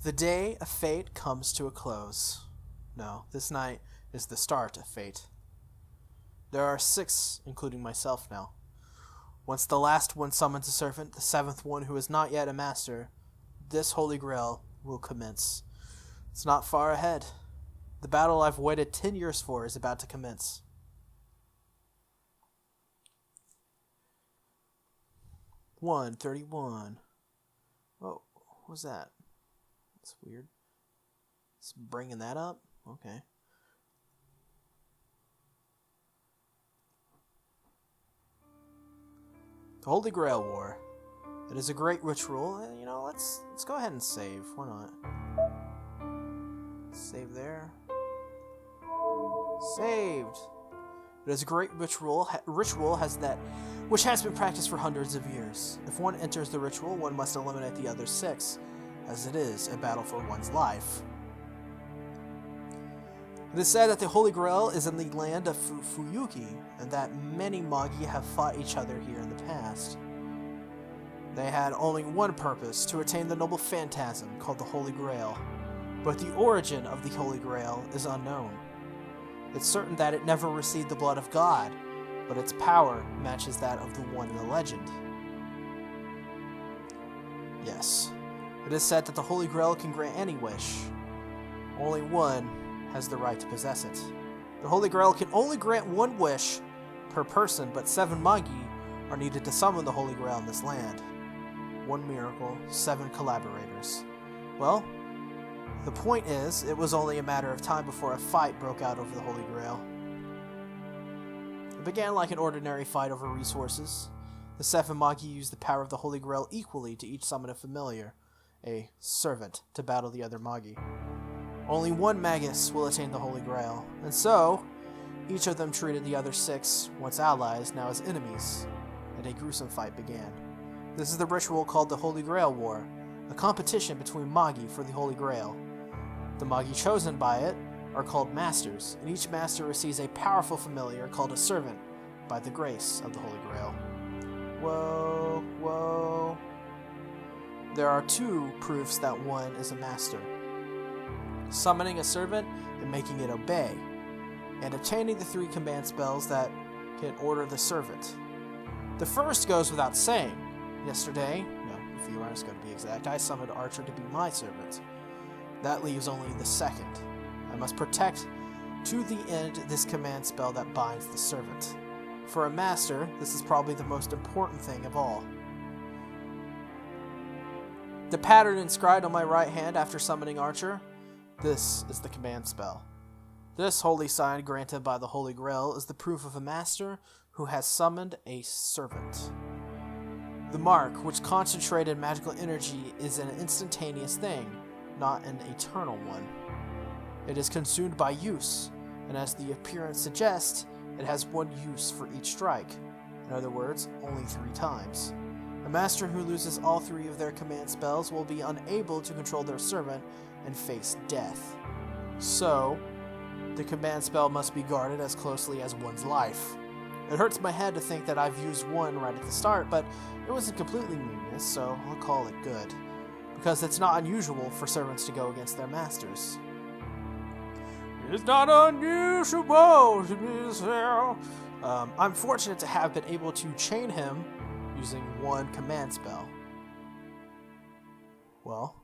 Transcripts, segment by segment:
The day of fate comes to a close. No, this night is the start of fate. There are 6, including myself now. Once the last one summons a servant, the 7th one who is not yet a master, this Holy Grail will commence. It's not far ahead. The battle I've waited 10 years for is about to commence. One 31. Oh, what was that? That's weird. It's bringing that up? Okay. The Holy Grail War. It is a great ritual. Let's go ahead and save. Why not? Save there. Saved. It is a great ritual which has been practiced for hundreds of years. If one enters the ritual, one must eliminate the other 6, as it is a battle for one's life. It is said that the Holy Grail is in the land of Fuyuki, and that many Magi have fought each other here in the past. They had only one purpose, to attain the noble phantasm called the Holy Grail. But the origin of the Holy Grail is unknown. It's certain that it never received the blood of God, but its power matches that of the one in the legend. Yes, it is said that the Holy Grail can grant any wish. Only one has the right to possess it. The Holy Grail can only grant one wish per person, but 7 Magi are needed to summon the Holy Grail in this land. 1 miracle, 7 collaborators. Well, the point is, it was only a matter of time before a fight broke out over the Holy Grail. It began like an ordinary fight over resources. The 7 Magi used the power of the Holy Grail equally to each summon a familiar, a servant, to battle the other Magi. Only one Magus will attain the Holy Grail, and so, each of them treated the other 6, once allies, now as enemies, and a gruesome fight began. This is the ritual called the Holy Grail War, a competition between Magi for the Holy Grail. The Magi chosen by it are called Masters, and each Master receives a powerful familiar called a servant by the grace of the Holy Grail. Whoa, whoa. There are 2 proofs that one is a Master. Summoning a servant and making it obey, and obtaining the 3 command spells that can order the servant. The first goes without saying. Yesterday, a few hours ago to be exact, I summoned Archer to be my servant. That leaves only the second. I must protect to the end this command spell that binds the servant. For a master, this is probably the most important thing of all. The pattern inscribed on my right hand after summoning Archer, this is the command spell. This holy sign granted by the Holy Grail is the proof of a master who has summoned a servant. The mark, which concentrated magical energy, is an instantaneous thing, not an eternal one. It is consumed by use, and as the appearance suggests, it has 1 use for each strike. In other words, only 3 times. A master who loses all 3 of their command spells will be unable to control their servant and face death. So, the command spell must be guarded as closely as one's life. It hurts my head to think that I've used 1 right at the start, but it wasn't completely meaningless, so I'll call it good. Because it's not unusual for servants to go against their masters. It's not unusual to be so. I'm fortunate to have been able to chain him using 1 command spell. Well,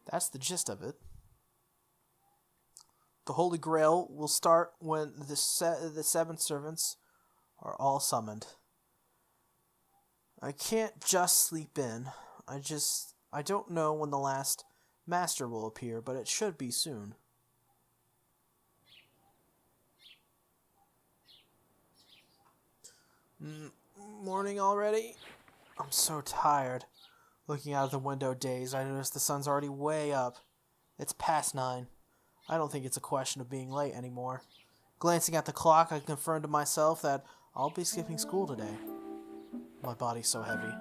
that's the gist of it. The Holy Grail will start when the 7 servants are all summoned. I can't just sleep in. I don't know when the last master will appear, but it should be soon. Morning already? I'm so tired. Looking out of the window dazed, I notice the sun's already way up. It's past 9. I don't think it's a question of being late anymore. Glancing at the clock, I confirm to myself that I'll be skipping school today. My body's so heavy.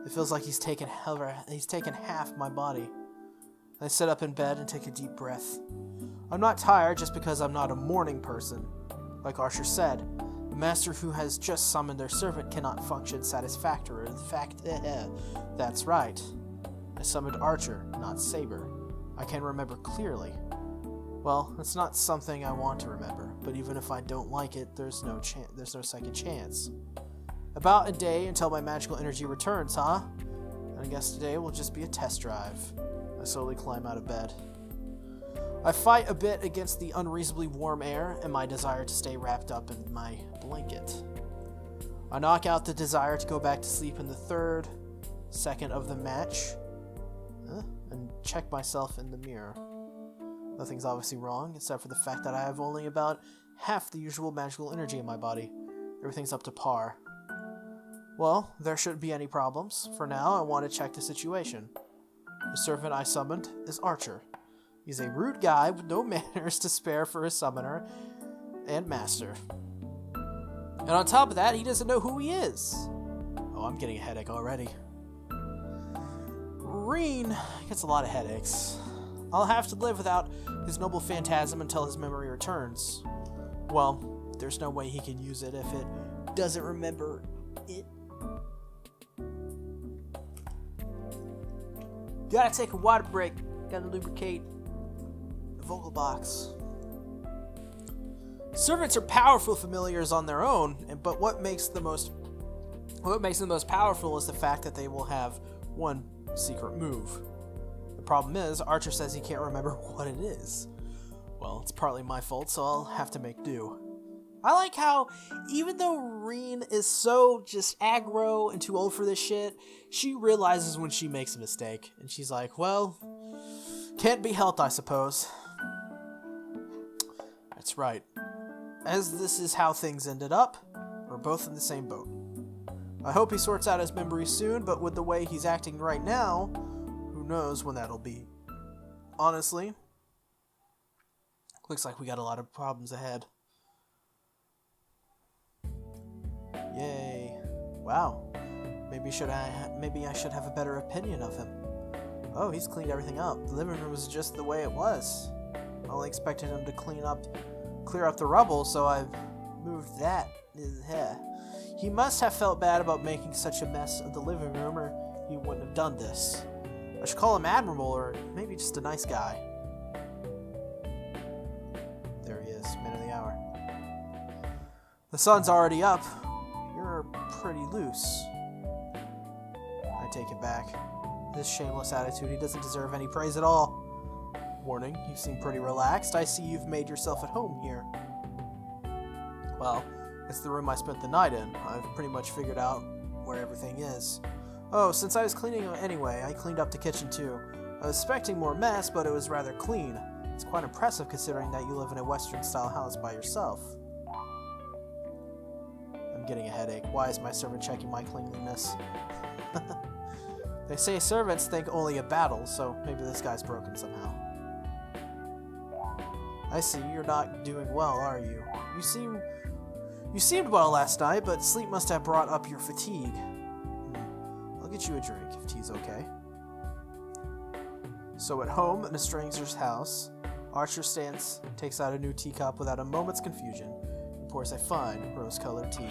It feels like he's taken half my body. I sit up in bed and take a deep breath. I'm not tired just because I'm not a morning person. Like Archer said, the master who has just summoned their servant cannot function satisfactorily. In fact, that's right. I summoned Archer, not Saber. I can remember clearly. Well, it's not something I want to remember, but even if I don't like it, there's no second chance. About a day until my magical energy returns, huh? And I guess today will just be a test drive. I slowly climb out of bed. I fight a bit against the unreasonably warm air and my desire to stay wrapped up in my blanket. I knock out the desire to go back to sleep in the third second of the match, and check myself in the mirror. Nothing's obviously wrong, except for the fact that I have only about half the usual magical energy in my body. Everything's up to par. Well, there shouldn't be any problems. For now, I want to check the situation. The servant I summoned is Archer. He's a rude guy with no manners to spare for his summoner and master. And on top of that, he doesn't know who he is. Oh, I'm getting a headache already. Reen gets a lot of headaches. I'll have to live without his noble phantasm until his memory returns. Well, there's no way he can use it if it doesn't remember it. Gotta take a water break. Gotta lubricate the vocal box. Servants are powerful familiars on their own, but what makes them the most powerful is the fact that they will have one secret move. The problem is, Archer says he can't remember what it is. Well, it's partly my fault, so I'll have to make do. I like how, even though Reen is so just aggro and too old for this shit, she realizes when she makes a mistake. And she's like, well, can't be helped, I suppose. That's right. As this is how things ended up, we're both in the same boat. I hope he sorts out his memories soon, but with the way he's acting right now, who knows when that'll be. Honestly, looks like we got a lot of problems ahead. Yay. Wow. Maybe I should have a better opinion of him. Oh, he's cleaned everything up. The living room was just the way it was. I only expected him to clear up the rubble, so I've moved that. He must have felt bad about making such a mess of the living room, or he wouldn't have done this. I should call him admirable, or maybe just a nice guy. There he is, man of the hour. The sun's already up. You're pretty loose. I take it back. This shameless attitude, he doesn't deserve any praise at all. Warning, you seem pretty relaxed. I see you've made yourself at home here. Well, it's the room I spent the night in. I've pretty much figured out where everything is. Oh, since I was cleaning anyway, I cleaned up the kitchen too. I was expecting more mess, but it was rather clean. It's quite impressive considering that you live in a Western-style house by yourself. I'm getting a headache. Why is my servant checking my cleanliness? They say servants think only of battle, so maybe this guy's broken somehow. I see, you're not doing well, are you? You seemed well last night, but sleep must have brought up your fatigue. I'll get you a drink, if tea's okay. So at home, in a stranger's house, Archer takes out a new teacup without a moment's confusion, and pours a fine, rose-colored tea.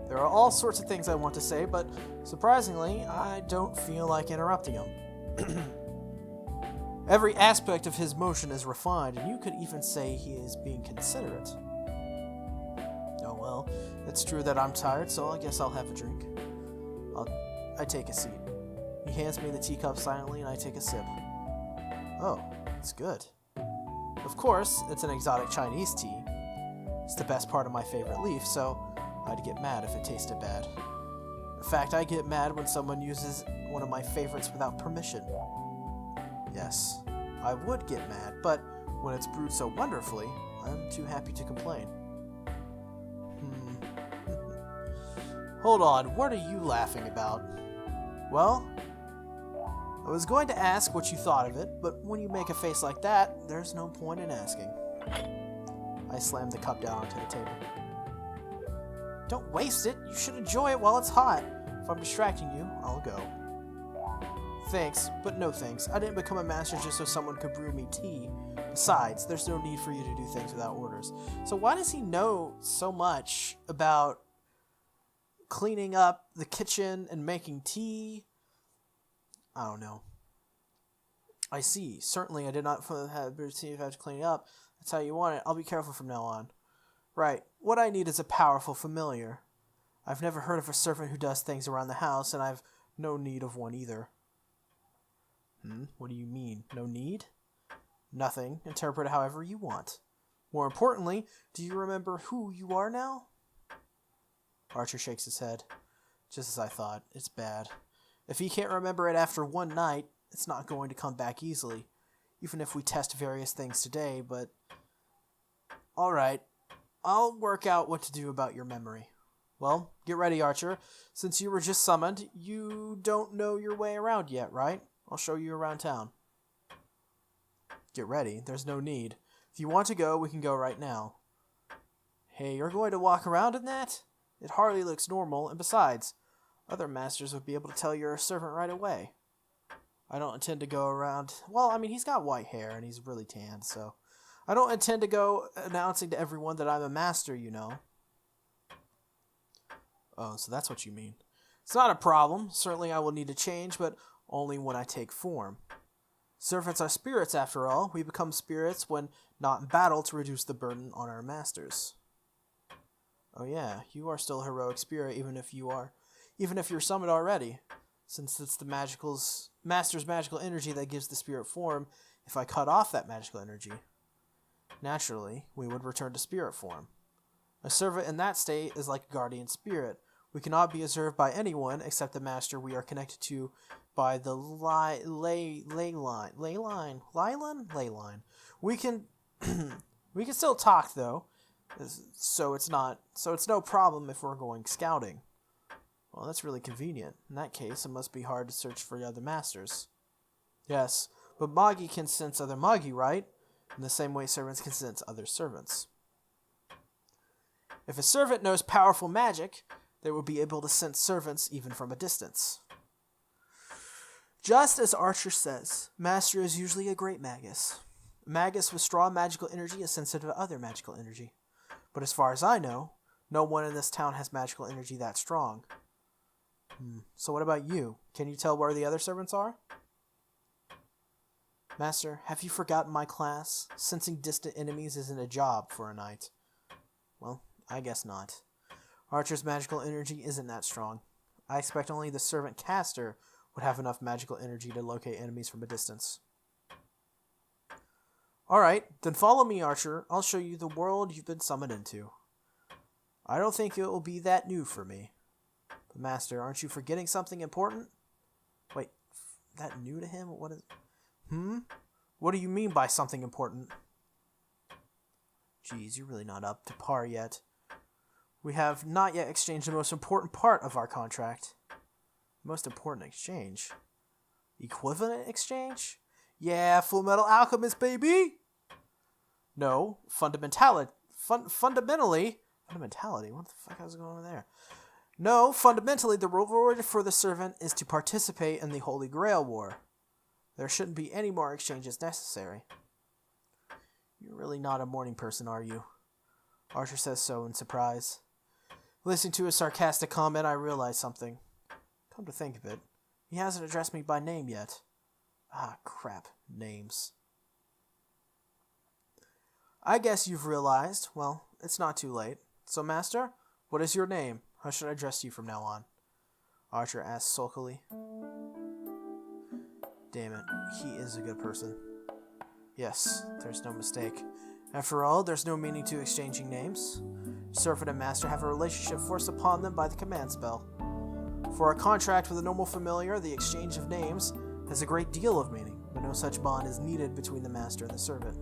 There are all sorts of things I want to say, but surprisingly, I don't feel like interrupting him. Every aspect of his motion is refined, and you could even say he is being considerate. Oh well, it's true that I'm tired, so I guess I'll have a drink. I take a seat. He hands me the teacup silently, and I take a sip. Oh, it's good. Of course, it's an exotic Chinese tea. It's the best part of my favorite leaf, so I'd get mad if it tasted bad. In fact, I get mad when someone uses one of my favorites without permission. Yes, I would get mad, but when it's brewed so wonderfully, I'm too happy to complain. Hold on, what are you laughing about? Well, I was going to ask what you thought of it, but when you make a face like that, there's no point in asking. I slammed the cup down onto the table. Don't waste it. You should enjoy it while it's hot. If I'm distracting you, I'll go. Thanks, but no thanks. I didn't become a master just so someone could brew me tea. Besides, there's no need for you to do things without orders. So why does he know so much about cleaning up the kitchen and making tea? I don't know. I see. Certainly I did not have to clean up. That's how you want it. I'll be careful from now on. Right. What I need is a powerful familiar. I've never heard of a servant who does things around the house, and I've no need of one either. What do you mean? No need? Nothing. Interpret it however you want. More importantly, do you remember who you are now? Archer shakes his head. Just as I thought. It's bad. If he can't remember it after one night, it's not going to come back easily. Even if we test various things today, but... Alright. I'll work out what to do about your memory. Well, get ready, Archer. Since you were just summoned, you don't know your way around yet, right? I'll show you around town. Get ready. There's no need. If you want to go, we can go right now. Hey, you're going to walk around in that? It hardly looks normal, and besides, other masters would be able to tell you're a servant right away. I don't intend to go around... Well, I mean, he's got white hair, and he's really tan, so... I don't intend to go announcing to everyone that I'm a master, you know. Oh, so that's what you mean. It's not a problem. Certainly I will need to change, but only when I take form. Servants are spirits, after all. We become spirits when not in battle to reduce the burden on our masters. Oh yeah, you are still a heroic spirit, even if you're summoned already. Since it's the master's magical energy that gives the spirit form, if I cut off that magical energy, naturally, we would return to spirit form. A servant in that state is like a guardian spirit. We cannot be observed by anyone except the master we are connected to by the ley line. We can still talk though, so it's no problem if we're going scouting. Well, that's really convenient. In that case, it must be hard to search for other masters. Yes, but Magi can sense other Magi, right? In the same way servants can sense other servants. If a servant knows powerful magic, they will be able to sense servants even from a distance. Just as Archer says, Master is usually a great magus. A magus with strong magical energy is sensitive to other magical energy. But as far as I know, no one in this town has magical energy that strong. So what about you? Can you tell where the other servants are? Master, have you forgotten my class? Sensing distant enemies isn't a job for a knight. Well, I guess not. Archer's magical energy isn't that strong. I expect only the servant caster would have enough magical energy to locate enemies from a distance. Alright, then follow me, Archer. I'll show you the world you've been summoned into. I don't think it will be that new for me. But Master, aren't you forgetting something important? Wait, that new to him? What is... What do you mean by something important? Geez, you're really not up to par yet. We have not yet exchanged the most important part of our contract. Most important exchange? Equivalent exchange? Yeah, Full Metal Alchemist, baby! No, fundamentally... Fundamentally? What the fuck is going on there? No, fundamentally, the reward for the servant is to participate in the Holy Grail War. There shouldn't be any more exchanges necessary. You're really not a morning person, are you? Archer says so in surprise. Listening to his sarcastic comment, I realize something. Come to think of it, he hasn't addressed me by name yet. Ah, crap. Names. I guess you've realized. Well, it's not too late. So, Master, what is your name? How should I address you from now on? Archer asked sulkily. Damn it, he is a good person. Yes, there's no mistake. After all, there's no meaning to exchanging names. Servant and master have a relationship forced upon them by the command spell. For a contract with a normal familiar, the exchange of names has a great deal of meaning, but no such bond is needed between the master and the servant.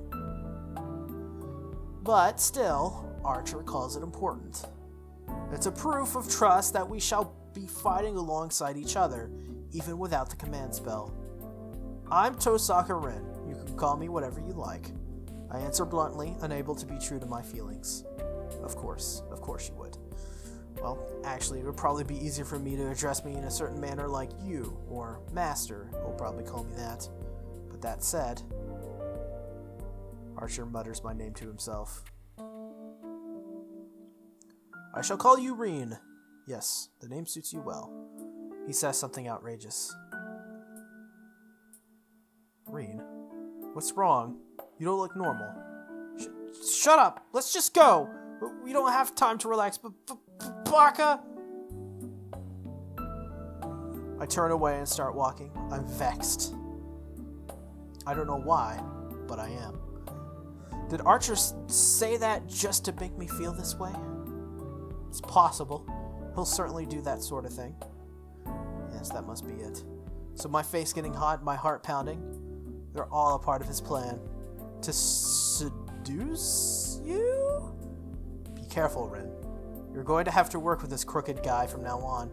But still, Archer calls it important. It's a proof of trust that we shall be fighting alongside each other, even without the command spell. I'm Tosaka Rin. You can call me whatever you like. I answer bluntly, unable to be true to my feelings. Of course you would. Well, actually, it would probably be easier for me to address me in a certain manner like you, or Master, he'll probably call me that. But that said... Archer mutters my name to himself. I shall call you Reen. Yes, the name suits you well. He says something outrageous. Reen? What's wrong? You don't look normal. Shut up! Let's just go! We don't have time to relax, Baka! I turn away and start walking. I'm vexed. I don't know why, but I am. Did Archer say that just to make me feel this way? It's possible. He'll certainly do that sort of thing. Yes, that must be it. So my face getting hot, my heart pounding, they're all a part of his plan. To seduce you? Be careful, Rin. You're going to have to work with this crooked guy from now on.